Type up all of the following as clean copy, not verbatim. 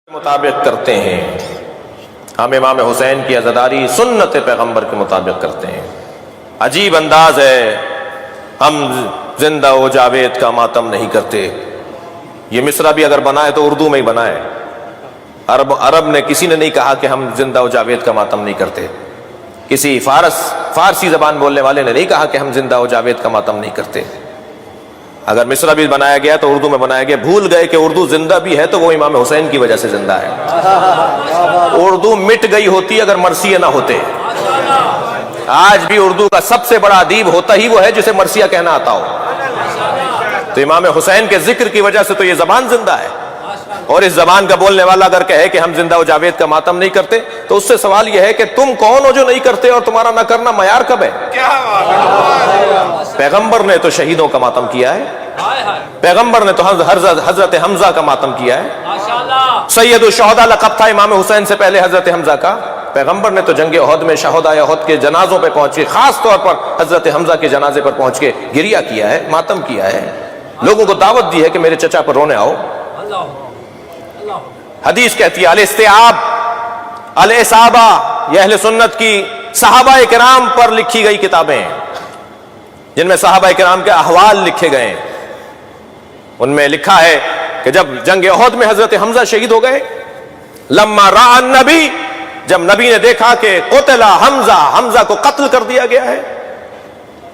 مطابق کرتے ہیں، ہم امام حسین کی عزاداری سنت پیغمبر کے مطابق کرتے ہیں۔ عجیب انداز ہے، ہم زندہ و جاوید کا ماتم نہیں کرتے۔ یہ مصرع بھی اگر بنا ہے تو اردو میں ہی بنا ہے۔ عرب نے کسی نے نہیں کہا کہ ہم زندہ و جاوید کا ماتم نہیں کرتے۔ کسی فارسی زبان بولنے والے نے نہیں کہا کہ ہم زندہ و جاوید کا ماتم نہیں کرتے۔ اگر مصرع بھی بنایا گیا تو اردو میں بنایا گیا۔ بھول گئے کہ اردو زندہ بھی ہے تو وہ امام حسین کی وجہ سے زندہ ہے۔ اردو مٹ گئی ہوتی اگر مرثیہ نہ ہوتے۔ آج بھی اردو کا سب سے بڑا ادیب ہوتا ہی وہ ہے جسے مرثیہ کہنا آتا ہو۔ تو امام حسین کے ذکر کی وجہ سے تو یہ زبان زندہ ہے، اور اس زبان کا بولنے والا اگر کہے کہ ہم زندہ و جاوید کا ماتم نہیں کرتے تو اس سے سوال یہ ہے کہ تم کون ہو جو نہیں کرتے، اور تمہارا نہ کرنا معیار کب ہے؟ پیغمبر نے تو شہیدوں کا ماتم کیا ہے، پیغمبر نے تو حضرت حمزہ کا ماتم کیا ہے۔ سید الشہداء لقب تھا امام حسین سے پہلے حضرت حمزہ کا۔ پیغمبر نے تو جنگ احد میں شہداء احد کے جنازوں پہ پہنچ کے، خاص طور پر حضرت حمزہ کے جنازے پر پہنچ کے گریہ کیا ہے، ماتم کیا ہے، لوگوں کو دعوت دی ہے کہ میرے چچا پر رونے آؤ۔ حدیث کہتی ہے الاستیعاب الاصابہ، یہ اہل سنت کی صحابہ کرام پر لکھی گئی کتابیں ہیں جن میں صحابہ کرام کے احوال لکھے گئے ہیں۔ ان میں لکھا ہے کہ جب جنگ احد میں حضرت حمزہ شہید ہو گئے، لما رأى النبی، جب نبی نے دیکھا کہ قتل حمزہ، حمزہ کو قتل کر دیا گیا ہے،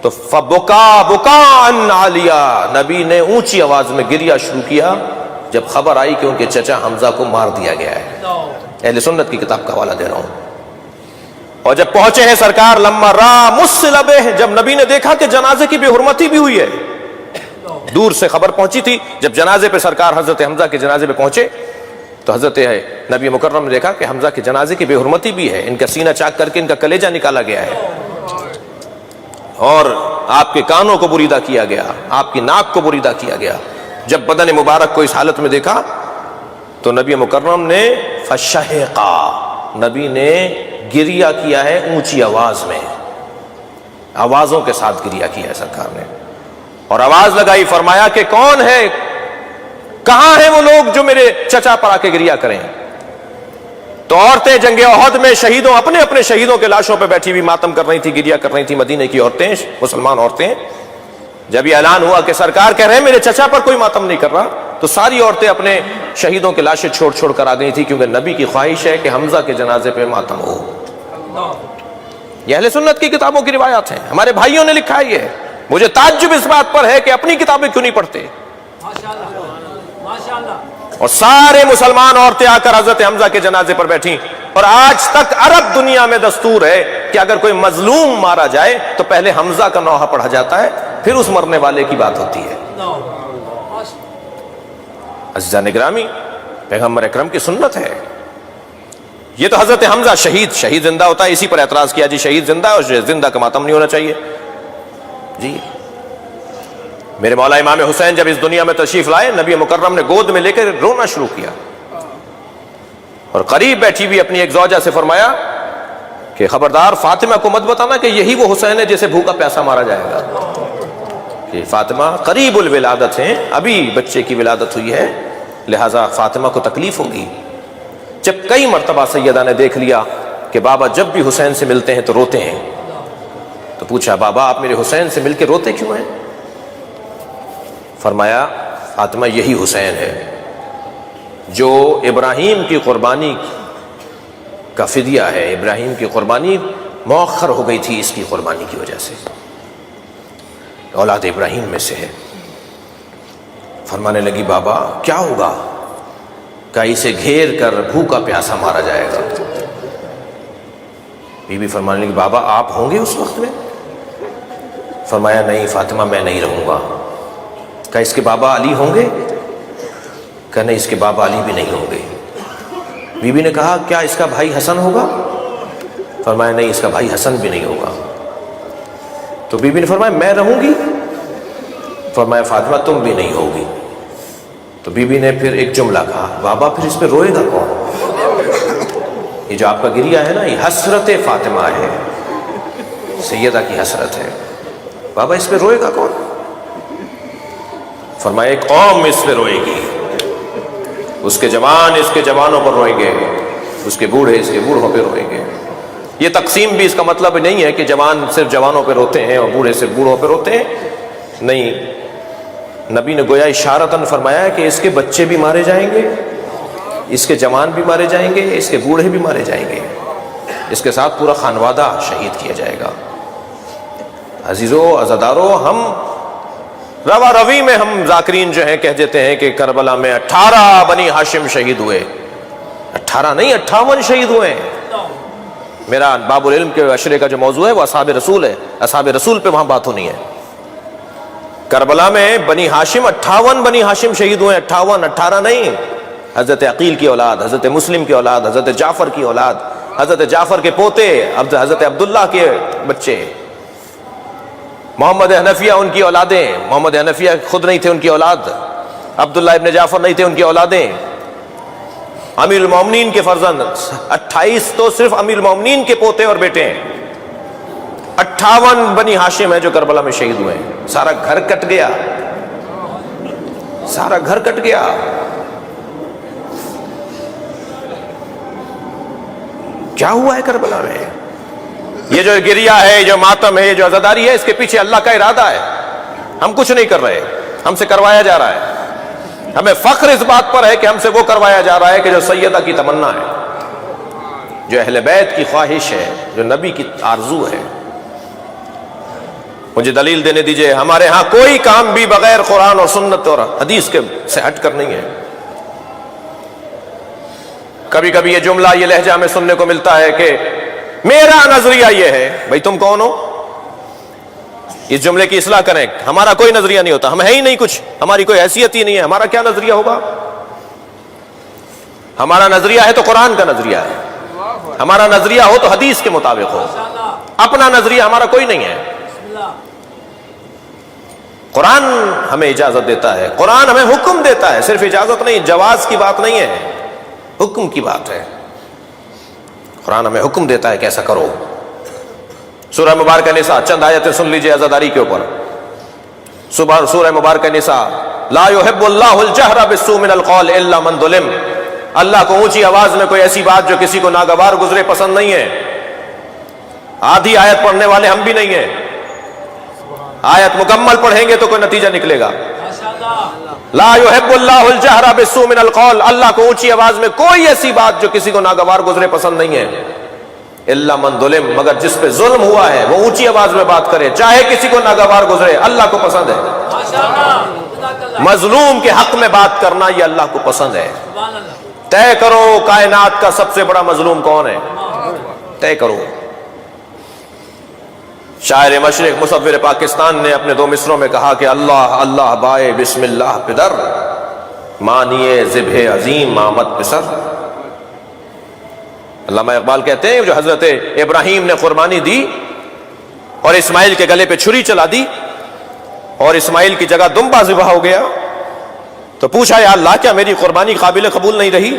تو فبکا بکاء عالیا، نبی نے اونچی آواز میں گریہ شروع کیا جب خبر آئی کہ ان کے چچا حمزہ کو مار دیا گیا ہے۔ اہل سنت کی کتاب کا حوالہ دے رہا ہوں۔ اور جب پہنچے ہیں سرکار لما را مسلبہ، جب نبی نے دیکھا کہ جنازے کی بے حرمتی بھی ہوئی ہے، دور سے خبر پہنچی تھی، جب جنازے پہ سرکار حضرت حمزہ کے جنازے پہ پہنچے تو حضرت نبی مکرم نے دیکھا کہ حمزہ کے جنازے کی بے حرمتی بھی ہے، ان کا سینہ چاک کر کے ان کا کلیجہ نکالا گیا ہے، اور آپ کے کانوں کو بریدہ کیا گیا، آپ کی ناک کو بریدہ کیا گیا۔ جب بدن مبارک کو اس حالت میں دیکھا تو نبی مکرم نے فشہقا، نبی نے گریہ کیا ہے اونچی آواز میں، آوازوں کے ساتھ گریہ کیا ہے سرکار نے، اور آواز لگائی، فرمایا کہ کون ہے، کہاں ہیں وہ لوگ جو میرے چچا پر آ کے گریہ کریں؟ تو عورتیں جنگ احد میں شہیدوں، اپنے اپنے شہیدوں کے لاشوں پہ بیٹھی ہوئی ماتم کر رہی تھی، گریہ کر رہی تھی، مدینے کی عورتیں، مسلمان عورتیں۔ جب یہ اعلان ہوا کہ سرکار کہہ رہے ہیں میرے چچا پر کوئی ماتم نہیں کر رہا، تو ساری عورتیں اپنے شہیدوں کے لاشیں چھوڑ چھوڑ کر آ گئی تھی، کیونکہ نبی کی خواہش ہے کہ حمزہ کے جنازے پہ ماتم ہو۔ یہ اہل سنت کی کتابوں کی روایات ہیں، ہمارے بھائیوں نے لکھا ہے یہ۔ مجھے تعجب اس بات پر ہے کہ اپنی کتابیں کیوں نہیں پڑھتے، اور سارے مسلمان عورتیں آ کر حضرت حمزہ کے جنازے پر بیٹھیں۔ اور آج تک عرب دنیا میں دستور ہے کہ اگر کوئی مظلوم مارا جائے تو پہلے حمزہ کا نوحہ پڑھا جاتا ہے، پھر اس مرنے والے کی بات ہوتی ہے۔ عزیزان گرامی، پیغمبر اکرم کی سنت ہے یہ۔ تو حضرت حمزہ شہید زندہ ہوتا ہے، اسی پر اعتراض کیا جی شہید زندہ ہے اور زندہ کا ماتم نہیں ہونا چاہیے جی۔ میرے مولا امام حسین جب اس دنیا میں تشریف لائے، نبی مکرم نے گود میں لے کر رونا شروع کیا، اور قریب بیٹھی ہوئی اپنی ایک زوجہ سے فرمایا کہ خبردار فاطمہ کو مت بتانا کہ یہی وہ حسین ہے جسے بھوکا پیاسا مارا جائے گا، کہ فاطمہ قریب الولادت ہیں، ابھی بچے کی ولادت ہوئی ہے، لہٰذا فاطمہ کو تکلیف ہوگی۔ جب کئی مرتبہ سیدہ نے دیکھ لیا کہ بابا جب بھی حسین سے ملتے ہیں تو روتے ہیں، تو پوچھا بابا آپ میرے حسین سے مل کے روتے کیوں ہیں؟ فرمایا فاطمہ یہی حسین ہے جو ابراہیم کی قربانی کا فدیہ ہے، ابراہیم کی قربانی مؤخر ہو گئی تھی اس کی قربانی کی وجہ سے، اولاد ابراہیم میں سے ہے۔ فرمانے لگی بابا کیا ہوگا؟ کہ اسے گھیر کر بھوکا پیاسا مارا جائے گا۔ بی بی فرمانے لگی بابا آپ ہوں گے اس وقت میں؟ فرمایا نہیں فاطمہ میں نہیں رہوں گا۔ کہ اس کے بابا علی ہوں گے؟ کہ نہیں اس کے بابا علی بھی نہیں ہوں گے۔ بی بی نے کہا کیا اس کا بھائی حسن ہوگا؟ فرمایا نہیں اس کا بھائی حسن بھی نہیں ہوگا۔ تو بی بی نے فرمایا میں رہوں گی؟ فرمایا فاطمہ تم بھی نہیں ہوگی۔ تو بی بی نے پھر ایک جملہ کہا بابا پھر اس پہ روئے گا کون؟ یہ جو آپ کا گریہ ہے نا، یہ حسرت فاطمہ ہے، سیدہ کی حسرت ہے، بابا اس پہ روئے گا کون؟ فرمایا ایک قوم اس پہ روئے گی، اس کے جوان اس کے جوانوں پر روئیں گے، اس کے بوڑھے اس کے بوڑھوں پہ روئیں گے۔ یہ تقسیم بھی اس کا مطلب نہیں ہے کہ جوان صرف جوانوں پہ روتے ہیں اور بوڑھے صرف بوڑھوں پہ روتے ہیں، نہیں، نبی نے گویا اشارتاً فرمایا ہے کہ اس کے بچے بھی مارے جائیں گے، اس کے جوان بھی مارے جائیں گے، اس کے بوڑھے بھی مارے جائیں گے، اس کے ساتھ پورا خانوادہ شہید کیا جائے گا۔ عزیزو عزادارو، ہم روا روی میں ہم ذاکرین جو ہیں کہہ دیتے ہیں کہ کربلا میں 18 بنی ہاشم شہید ہوئے، 18 نہیں 58 شہید ہوئے۔ میرا باب العلم کے عشرے کا جو موضوع ہے وہ اصحاب رسول ہے، اصحاب رسول پہ وہاں بات ہونی ہے۔ کربلا میں بنی ہاشم 58 بنی ہاشم شہید ہوئے، 58، 18 نہیں۔ حضرت عقیل کی اولاد، حضرت مسلم کی اولاد، حضرت جعفر کی اولاد، حضرت جعفر کے پوتے، حضرت عبداللہ کے بچے، محمد حنفیہ ان کی اولادیں، محمد حنفیہ خود نہیں تھے ان کی اولاد، عبداللہ ابن جعفر نہیں تھے ان کی اولادیں، امیر المومنین کے فرزند 28 تو صرف امیر المومنین کے پوتے اور بیٹے ہیں، 58 بنی ہاشم ہیں جو کربلا میں شہید ہوئے ہیں۔ سارا گھر کٹ گیا، سارا گھر کٹ گیا۔ کیا ہوا ہے کربلا میں؟ یہ جو گریہ ہے، یہ جو ماتم ہے، یہ جو عزاداری ہے، اس کے پیچھے اللہ کا ارادہ ہے۔ ہم کچھ نہیں کر رہے، ہم سے کروایا جا رہا ہے۔ ہمیں فخر اس بات پر ہے کہ ہم سے وہ کروایا جا رہا ہے کہ جو سیدہ کی تمنا ہے، جو اہل بیت کی خواہش ہے، جو نبی کی آرزو ہے۔ مجھے دلیل دینے دیجئے، ہمارے ہاں کوئی کام بھی بغیر قرآن اور سنت اور حدیث کے سے ہٹ کر نہیں ہے۔ کبھی کبھی یہ جملہ، یہ لہجہ ہمیں سننے کو ملتا ہے کہ میرا نظریہ یہ ہے۔ بھئی تم کون ہو؟ اس جملے کی اصلاح کریں۔ ہمارا کوئی نظریہ نہیں ہوتا، ہم ہے ہی نہیں کچھ، ہماری کوئی حیثیت ہی نہیں ہے، ہمارا کیا نظریہ ہوگا؟ ہمارا نظریہ ہے تو قرآن کا نظریہ ہے، ہمارا نظریہ ہو تو حدیث کے مطابق ہو، اپنا نظریہ ہمارا کوئی نہیں ہے۔ قرآن ہمیں اجازت دیتا ہے، قرآن ہمیں حکم دیتا ہے، صرف اجازت نہیں، جواز کی بات نہیں ہے، حکم کی بات ہے۔ قرآن ہمیں حکم دیتا ہے کہ ایسا کرو۔ سورہ مبارکہ نساء، چند آیتیں سن لیجئے عزاداری کے اوپر۔ سورہ مبارکہ نساء، لا يحب اللہ الجہر بالسوء من القول الا من ظلم۔ اللہ کو اونچی آواز میں کوئی ایسی بات جو کسی کو ناگوار گزرے پسند نہیں ہے۔ آدھی آیت پڑھنے والے ہم بھی نہیں ہیں، آیت مکمل پڑھیں گے تو کوئی نتیجہ نکلے گا۔ لا يحب اللہ الجہر بالسوء من القول، اللہ کو اونچی آواز میں کوئی ایسی بات جو کسی کو ناگوار گزرے پسند نہیں ہے۔ الا من ظلم، مگر جس پہ ظلم ہوا ہے وہ اونچی آواز میں بات کرے، چاہے کسی کو ناگوار گزرے، اللہ کو پسند ہے۔ مظلوم کے حق میں بات کرنا یہ اللہ کو پسند ہے۔ طے کرو کائنات کا سب سے بڑا مظلوم کون ہے، طے کرو۔ شاعر مشرق مصور پاکستان نے اپنے 2 مصروں میں کہا کہ اللہ اللہ بائے بسم اللہ پدر، مانیے ذبح عظیم آمد پسر۔ علامہ اقبال کہتے ہیں جو حضرت ابراہیم نے قربانی دی اور اسماعیل کے گلے پہ چھری چلا دی اور اسماعیل کی جگہ دمبا ذبح ہو گیا، تو پوچھا یا اللہ کیا میری قربانی قابل قبول نہیں رہی؟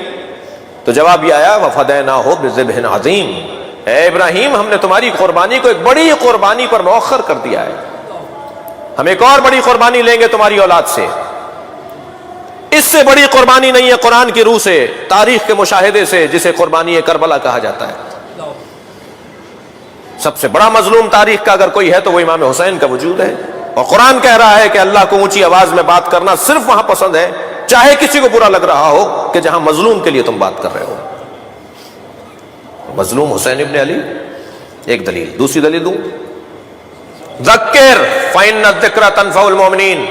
تو جواب یہ آیا وَفَدَيْنَاهُ بِذِبْحٍ عَظِيمٍ، اے ابراہیم ہم نے تمہاری قربانی کو ایک بڑی قربانی پر مؤخر کر دیا ہے، ہم ایک اور بڑی قربانی لیں گے تمہاری اولاد سے۔ اس سے بڑی قربانی نہیں ہے قرآن کی روح سے، تاریخ کے مشاہدے سے، جسے قربانی کربلا کہا جاتا ہے۔ سب سے بڑا مظلوم تاریخ کا اگر کوئی ہے تو وہ امام حسین کا وجود ہے، اور قرآن کہہ رہا ہے کہ اللہ کو اونچی آواز میں بات کرنا صرف وہاں پسند ہے چاہے کسی کو برا لگ رہا ہو کہ جہاں مظلوم کے لیے تم بات کر رہے ہو۔ مظلوم حسین ابن علی، ایک دلیل۔ دوسری دلیل دوں، ذکر فإن الذکر تنفع المؤمنین،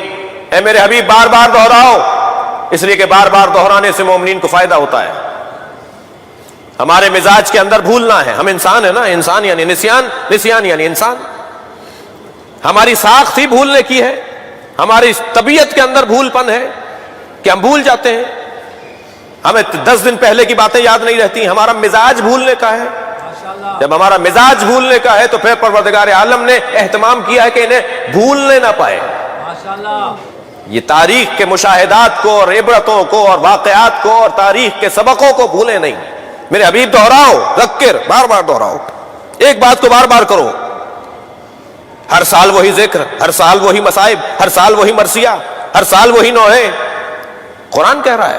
اے میرے حبیب بار بار دہراؤ، اس لیے کہ بار بار دہرانے سے مومنین کو فائدہ ہوتا ہے۔ ہمارے مزاج کے اندر بھولنا ہے، ہم انسان ہیں نا، انسان یعنی نسیان، نسیان یعنی انسان، ہماری ساخت ہی بھولنے کی ہے، ہماری طبیعت کے اندر بھول پن ہے کہ ہم بھول جاتے ہیں، ہمیں 10 دن پہلے کی باتیں یاد نہیں رہتی، ہمارا مزاج بھولنے کا ہے۔ جب ہمارا مزاج بھولنے کا ہے تو پھر پروردگار عالم نے اہتمام کیا ہے کہ انہیں بھولنے نہ پائے۔ یہ تاریخ کے مشاہدات کو اور عبرتوں کو اور واقعات کو اور تاریخ کے سبقوں کو بھولے نہیں۔ میرے حبیب دہراؤ، ذکر، بار بار دہراؤ، ایک بات کو بار بار کرو، ہر سال وہی ذکر، ہر سال وہی مصائب، ہر سال وہی مرثیہ، ہر سال وہی نوحے۔ قرآن کہہ رہا ہے